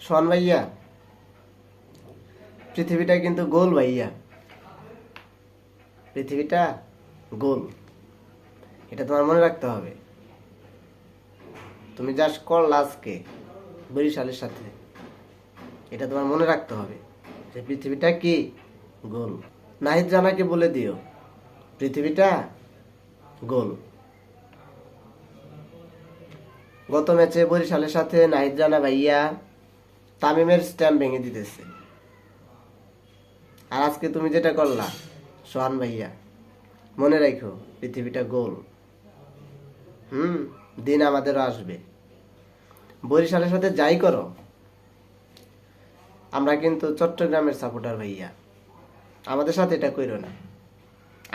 শোন ভাইয়া, পৃথিবীটা কিন্তু গোল ভাইয়া। পৃথিবীটা গোল, এটা তোমার মনে রাখতে হবে। তুমি যা করলা আজকে বরিশালের সাথে, এটা তোমার মনে রাখতে হবে যে পৃথিবীটা কি গোল। নাহিদ জানাকে বলে দিও পৃথিবীটা গোল। গত ম্যাচে বরিশালের সাথে নাহিদ জানা ভাইয়া তামিমের স্ট্যাম্প ভেঙে দিতেছে, আর আজকে তুমি যেটা করলা সোহান ভাইয়া, মনে রাখো পৃথিবীটা গোল। দিন আমাদেরও আসবে। বরিশালের সাথে যাই করো, আমরা কিন্তু চট্টগ্রামের সাপোর্টার ভাইয়া, আমাদের সাথে এটা কইরো না।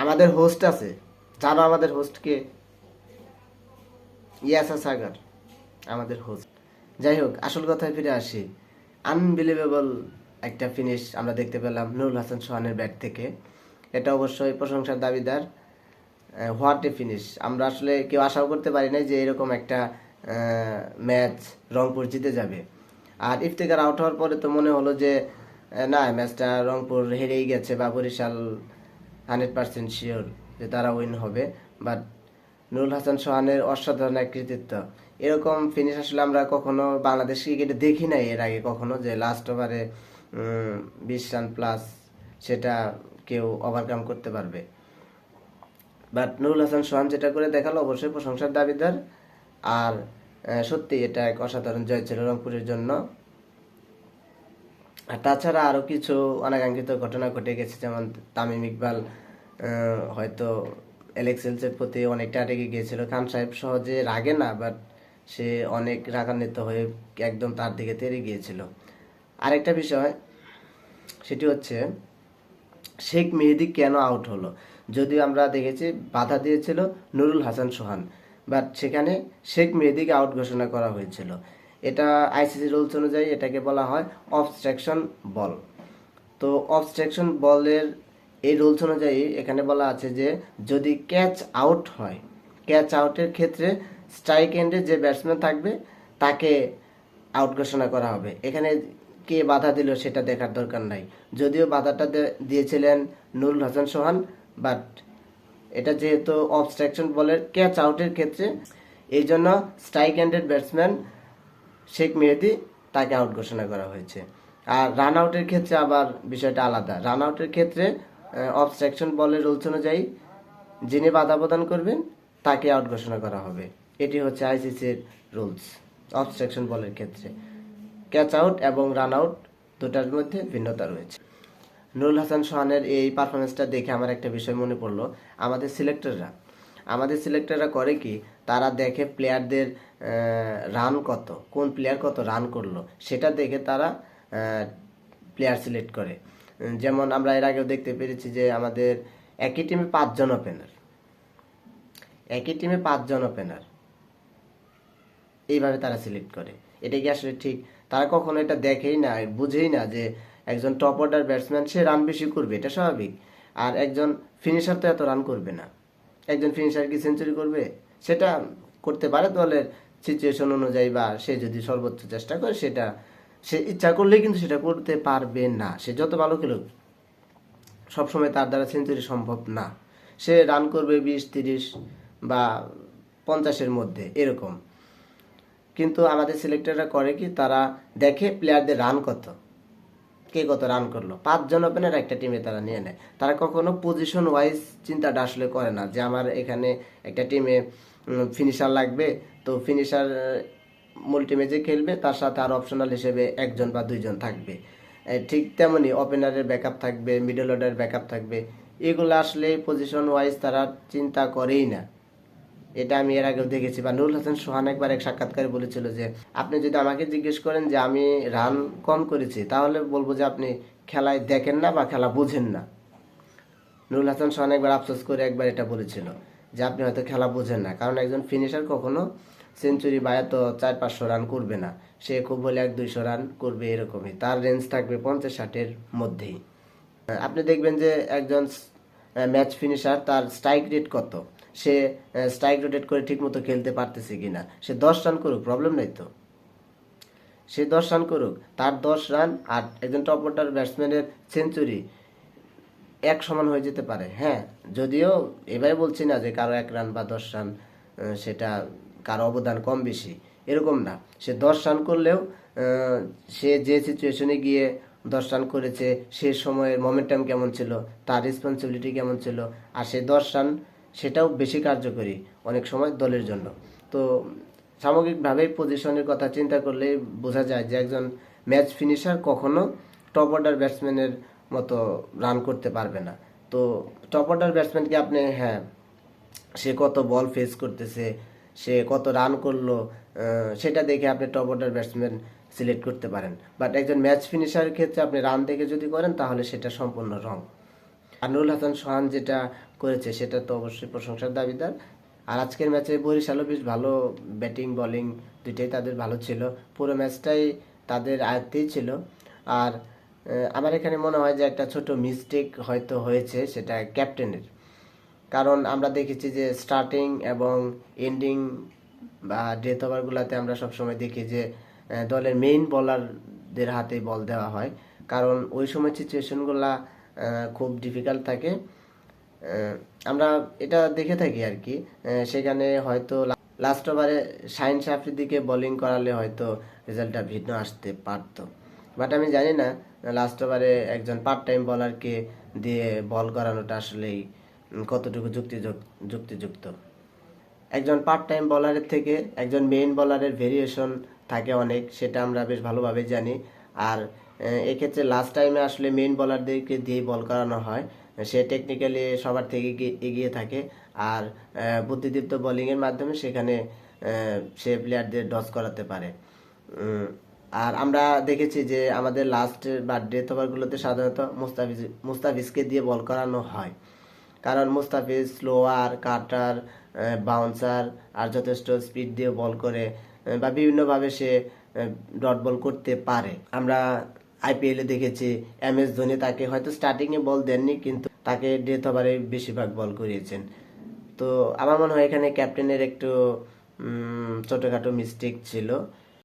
আমাদের হোস্ট আছে, জানো আমাদের হোস্টকে? ইয়াসা সাগর আমাদের হোস্ট। যাই হোক, আসল কথায় ফিরে আসি। আনবিলিভেবল একটা ফিনিশ আমরা দেখতে পেলাম নুরুল হাসান সোহানের ব্যাট থেকে। এটা অবশ্যই প্রশংসার দাবিদার। What a finish! আমরা আসলে কেউ আশাও করতে পারি নাই যে এরকম একটা ম্যাচ রংপুর জিতে যাবে। আর ইফতেখার আউট হওয়ার পরে তো মনে হলো যে না, ম্যাচটা রংপুর হেরেই গেছে, বা বরিশাল 100% শিওর যে তারা উইন হবে। বাট নুরুল হাসান সোহানের অসাধারণ এক কৃতিত্ব। এরকম ফিনিশ আসলে আমরা কখনো বাংলাদেশ ক্রিকেটে দেখি নাই এর আগে কখনো, যে লাস্ট ওভারে 20 রান প্লাস সেটা কেউ ওভারকাম করতে পারবে। বাট নুরুল হাসান সোহান যেটা করে দেখালো অবশ্যই প্রশংসার দাবিদার। আর সত্যি এটা এক অসাধারণ জয় ছিল রংপুরের জন্য। আর তাছাড়া আরও কিছু অনাকাঙ্ক্ষিত ঘটনা ঘটে গেছে, যেমন তামিম ইকবাল হয়তো এলেক্সেলসের প্রতি অনেকটা রেগে গিয়েছিল। খান সাহেব সহজে রাগে না, বাট সে অনেক রাগান্বিত হয়ে একদম তার দিকে তেড়ে গিয়েছিল। আরেকটা বিষয়, সেটি হচ্ছে শেখ মেহেদী কেন আউট হলো। যদিও আমরা দেখেছি বাধা দিয়েছিল নুরুল হাসান সোহান, বাট সেখানে শেখ মেহেদীকে আউট ঘোষণা করা হয়েছিল। এটা আইসিসি রুলস অনুযায়ী এটাকে বলা হয় অবস্ট্রাকশন বল। তো অবস্ট্রাকশন বলের এই রুলস অনুযায়ী এখানে বলা আছে যে যদি ক্যাচ আউট হয়, ক্যাচ আউটের ক্ষেত্রে স্ট্রাইক এন্ডে যে ব্যাটসম্যান থাকবে তাকে আউট ঘোষণা করা হবে। এখানে কে বাধা দিল সেটা দেখার দরকার নাই। যদিও বাধাটা দিয়েছিলেন নুরুল হাসান সোহান, বাট এটা যেহেতু অবস্ট্রাকশন বলের ক্যাচ আউটের ক্ষেত্রে, এই জন্য স্ট্রাইক এন্ডেড ব্যাটসম্যান শেখ মেহেদী তাকে আউট ঘোষণা করা হয়েছে। আর রান আউটের ক্ষেত্রে আবার বিষয়টা আলাদা। রান আউটের ক্ষেত্রে অবস্ট্রাকশন বলের রুলস অনুযায়ী যিনি বাধা প্রদান করবেন তাকে আউট ঘোষণা করা হবে। এটি হচ্ছে আইসিসির রুলস অবস্ট্রাকশন বলের ক্ষেত্রে। ক্যাচ আউট এবং রান আউট দুটার মধ্যে ভিন্নতা রয়েছে। নুরুল হাসান সোহানের এই পারফরমেন্সটা দেখে আমার একটা বিষয় মনে পড়লো। আমাদের সিলেক্টররা করে কি, তারা দেখে প্লেয়ারদের রান কত, কোন প্লেয়ার কত রান করলো সেটা দেখে তারা প্লেয়ার সিলেক্ট করে। যেমন আমরা এর আগেও দেখতে পেরেছি যে আমাদের একই টিমে 5 জন ওপেনার এইভাবে তারা সিলেক্ট করে। এটা কি আসলে ঠিক? তারা কখনো এটা দেখেই না, বুঝেই না যে একজন টপ অর্ডার ব্যাটসম্যান সে রান বেশি করবে, এটা স্বাভাবিক। আর একজন ফিনিশার তো এত রান করবে না। একজন ফিনিশার কি সেঞ্চুরি করবে? সেটা করতে পারে দলের সিচুয়েশন অনুযায়ী, বা সে যদি সর্বোচ্চ চেষ্টা করে, সেটা সে ইচ্ছা করলেই কিন্তু সেটা করতে পারবে না। সে যত ভালো খেলুক, সবসময় তার দ্বারা সেঞ্চুরি সম্ভব না। সে রান করবে 20-30 বা 50-এর মধ্যে এরকম। কিন্তু আমাদের সিলেক্টররা করে কি, তারা দেখে প্লেয়ারদের রান কত, কে কত রান করলো। 5 জন ওপেনার একটা টিমে তারা নিয়ে নেয়। তারা কখনো পজিশন ওয়াইজ চিন্তাটা আসলে করে না যে আমার এখানে একটা টিমে ফিনিশার লাগবে, তো ফিনিশার মূল টিমে যে খেলবে তার সাথে আর অপশনাল হিসেবে 1 জন বা 2 জন থাকবে। ঠিক তেমনি ওপেনারের ব্যাকআপ থাকবে, মিডল অর্ডারের ব্যাকআপ থাকবে। এগুলো আসলে পজিশন ওয়াইজ তারা চিন্তা করেই না। এটা আমি এর আগেও দেখেছি। বা নুরুল হাসান সোহান একবার এক সাক্ষাৎকারে বলেছিল যে আপনি যদি আমাকে জিজ্ঞেস করেন যে আমি রান কম করেছি, তাহলে বলবো যে আপনি খেলায় দেখেন না বা খেলা বুঝেন না। নুরুল হাসান সোহান একবার আফসোস করে একবার এটা বলেছিল যে আপনি হয়তো খেলা বুঝেন না। কারণ একজন ফিনিশার কখনো সেঞ্চুরি বা এত 400-500 রান করবে না। সে খুব বলে 100-200 রান করবে, এরকমই তার রেঞ্জ থাকবে 50-60-এর মধ্যেই। আপনি দেখবেন যে একজন ম্যাচ ফিনিশার তার স্ট্রাইক রেট কত, সে স্ট্রাইক রোটেট করে ঠিক মতো খেলতে পারতেছে কিনা। সে 10 রান করুক, প্রবলেম নাই তো। সে 10 রান করুক, তার 10 রান আর একজন টপ অর্ডার ব্যাটসম্যানের সেঞ্চুরি এক সমান হয়ে যেতে পারে। হ্যাঁ, যদিও এবারে বলছি না যে কারো 1 রান বা 10 রান সেটা কারো অবদান কম বেশি, এরকম না। সে 10 রান করলেও সে যে সিচুয়েশনে গিয়ে 10 রান করেছে, সে সময়ের মোমেন্টাম কেমন ছিল, তার রেসপন্সিবিলিটি কেমন ছিল, আর সে 10 রান সেটাও বেশি কার্যকরী অনেক সময় দলের জন্য। তো সামগ্রিকভাবে পজিশনের কথা চিন্তা করলে বোঝা যায় যে একজন ম্যাচ ফিনিশার কখনো টপ অর্ডার ব্যাটসম্যানের মতো রান করতে পারবে না। তো টপ অর্ডার ব্যাটসম্যানকে আপনি, হ্যাঁ, সে কত বল ফেস করতেছে, সে কত রান করলো, সেটা দেখে আপনি টপ অর্ডার ব্যাটসম্যান সিলেক্ট করতে পারেন। বাট একজন ম্যাচ ফিনিশারের ক্ষেত্রে আপনি রান দেখে যদি করেন তাহলে সেটা সম্পূর্ণ রং। আনোয়ার হাসান সোহান যেটা করেছে সেটা তো অবশ্যই প্রশংসার দাবিদার। আর আজকের ম্যাচে বরিশালও বেশ ভালো, ব্যাটিং বোলিং দুইটাই তাদের ভালো ছিল, পুরো ম্যাচটাই তাদের আয়ত্তেই ছিল। আর আমার এখানে মনে হয় যে একটা ছোট মিস্টেক হয়তো হয়েছে, সেটা ক্যাপ্টেনের। কারণ আমরা দেখেছি যে স্টার্টিং এবং এন্ডিং বা ডেথ ওভারগুলোতে আমরা সবসময় দেখি যে দলের মেইন বোলারদের হাতে বল দেওয়া হয়, কারণ ওই সময় সিচুয়েশনগুলা খুব ডিফিকাল্ট থাকে। আমরা এটা দেখে থাকি আর কি। সেখানে হয়তো লাস্ট ওভারে শাহিন আফ্রিদিকে বোলিং করালে হয়তো রেজাল্টটা ভিন্ন আসতে পারতো। বাট আমি জানি না লাস্ট ওভারে একজন পার্ট টাইম বোলারকে দিয়ে বল করানোটা আসলেই কতটুকু যুক্তিযুক্ত। একজন পার্ট টাইম বোলারের থেকে একজন মেইন বোলারের ভেরিয়েশন থাকে অনেক, সেটা আমরা বেশ ভালোভাবে জানি। আর এক্ষেত্রে লাস্ট টাইমে আসলে মেইন বোলারদেরকে দিয়ে বল করানো হয়, সে টেকনিক্যালি সবার থেকে এগিয়ে থাকে। আর বুদ্ধিদীপ্ত বোলিংয়ের মাধ্যমে সেখানে সে প্লেয়ারদের ডস করাতে পারে। আর আমরা দেখেছি যে আমাদের লাস্ট বা ডেথ ওভারগুলোতে সাধারণত মুস্তাফিজকে দিয়ে বল করানো হয়, কারণ মুস্তাফিজ স্লোয়ার, কাটার, বাউন্সার আর যথেষ্ট স্পিড দিয়ে বল করে, বা বিভিন্নভাবে সে ডট বল করতে পারে। আমরা আইপিএলে দেখেছি MS ধোনি তাকে হয়তো স্টার্টিংয়ে বল দেননি, কিন্তু তাকে ডেথ ওভারে বেশিরভাগ বল করিয়েছেন। তো আমার মনে হয় এখানে ক্যাপ্টেনের একটু ছোটোখাটো মিস্টেক ছিল।